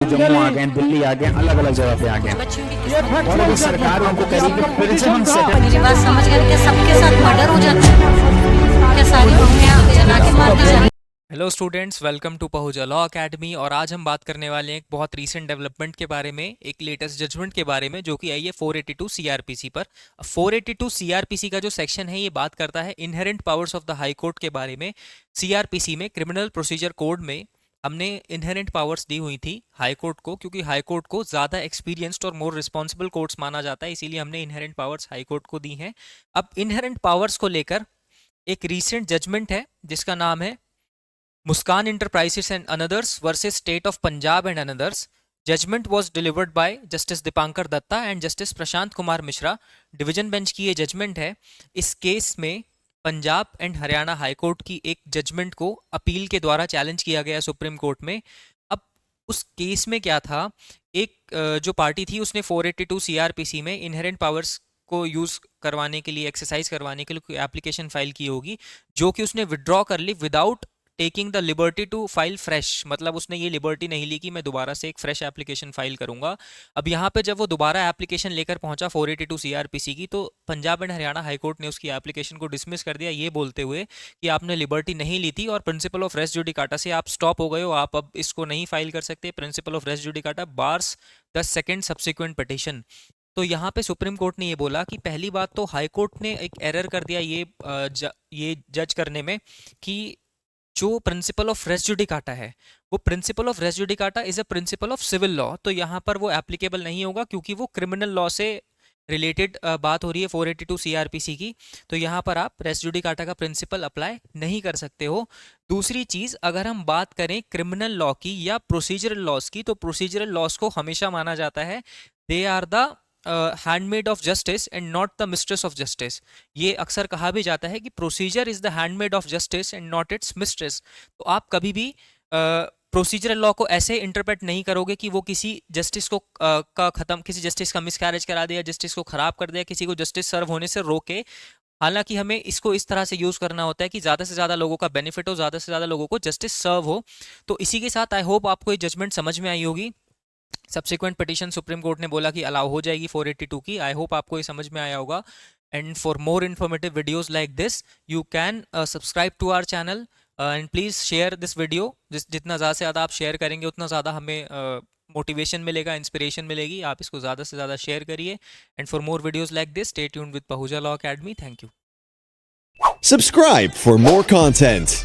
जम्मू आ गए, दिल्ली आ गए, अलग अलग जगह पे आ गए, और अगर सरकार उनको कहेगी कि फिर से हम सेटल। मेरी बात समझ गए कि सबके साथ मर्डर हो जाता है क्या? सारी बहुएं जला के मार दी जाती हैं। Hello students, welcome to Pahuja law academy. और आज हम बात करने वाले हैं एक बहुत रीसेंट डेवलपमेंट के बारे में, एक लेटेस्ट जजमेंट के बारे में जो कि आई है 482 सीआरपीसी पर। 482 सीआरपीसी का जो सेक्शन है ये बात करता है inherent powers of the high court के बारे में। सीआरपीसी में, क्रिमिनल प्रोसीजर कोड में, हमने इनहेरेंट पावर्स दी हुई थी हाई कोर्ट को, क्योंकि हाई कोर्ट को ज़्यादा एक्सपीरियंस्ड और मोर रिस्पॉन्सिबल कोर्ट्स माना जाता है, इसीलिए हमने इनहेरेंट पावर्स हाई कोर्ट को दी हैं। अब इनहेरेंट पावर्स को लेकर एक रीसेंट जजमेंट है जिसका नाम है Muskan Enterprises and Others versus State of Punjab and Others. Judgment was delivered by Justice Dipankar Datta and Justice Prashant Kumar Mishra. Division bench की ये जजमेंट है। इस केस में Punjab and Haryana high court की एक जजमेंट को अपील के द्वारा चैलेंज किया गया सुप्रीम कोर्ट में। अब उस केस में क्या था, एक जो पार्टी थी उसने 482 सीआरपीसी में इनहेरेंट पावर्स को यूज़ करवाने के लिए, एक्सरसाइज करवाने के लिए कोई एप्लीकेशन फाइल की होगी, जो कि उसने विड्रॉ कर ली without taking the liberty to file fresh. मतलब उसने ये लिबर्टी नहीं ली कि मैं दोबारा से एक फ्रेश एप्लीकेशन फाइल करूंगा। अब यहाँ पे जब वो दोबारा एप्लीकेशन लेकर पहुंचा 482 सीआरपीसी की, तो Punjab and Haryana high court ने उसकी एप्लीकेशन को डिसमिस कर दिया, ये बोलते हुए कि आपने लिबर्टी नहीं ली थी और प्रिंसिपल ऑफ रेस जुडिकाटा से आप स्टॉप हो गए हो, आप अब इसको नहीं फाइल कर सकते। Principle of res judicata bars the second subsequent petition. तो यहाँ पे सुप्रीम कोर्ट ने ये बोला कि पहली बात तो हाई कोर्ट ने एक एरर कर दिया ये जज करने में कि जो प्रिंसिपल ऑफ रेस जुडिकाटा है वो principle of res judicata is a principle of civil law, तो यहाँ पर वो एप्लीकेबल नहीं होगा क्योंकि वो क्रिमिनल लॉ से रिलेटेड बात हो रही है 482 सीआरपीसी की। तो यहाँ पर आप रेस जुडिकाटा का प्रिंसिपल अप्लाई नहीं कर सकते हो। दूसरी चीज़, अगर हम बात करें क्रिमिनल लॉ की या प्रोसीजरल लॉस की, तो प्रोसीजरल लॉस को हमेशा माना जाता है they are the handmade of justice and not the mistress of justice. ये अक्सर कहा भी जाता है कि procedure is the handmade of justice and not its mistress. तो आप कभी भी प्रोसीजरल लॉ को ऐसे इंटरप्रेट नहीं करोगे कि वो किसी जस्टिस को किसी जस्टिस का मिसकैरेज करा दिया, जस्टिस को खराब कर दिया, किसी को जस्टिस सर्व होने से रोके। हालांकि हमें इसको इस तरह से यूज़ करना होता है कि ज़्यादा से ज़्यादा लोगों का बेनिफिट हो, ज़्यादा से ज़्यादा लोगों को जस्टिस सर्व हो। तो इसी के साथ आई होप आपको ये जजमेंट समझ में आई होगी। सब्सिक्वेंट पिटीशन सुप्रीम कोर्ट ने बोला कि अलाउ हो जाएगी 482 की। आई होप आपको ये समझ में आया होगा। And for more informative videos like this you can subscribe to our channel and please share this video. जितना ज़्यादा से ज़्यादा आप शेयर करेंगे उतना ज़्यादा हमें मोटिवेशन मिलेगा, इंस्पिरेशन मिलेगी। आप इसको ज़्यादा से ज़्यादा शेयर करिए। And for more videos like this stay tuned with Pahuja law academy. Thank you. Subscribe for more content.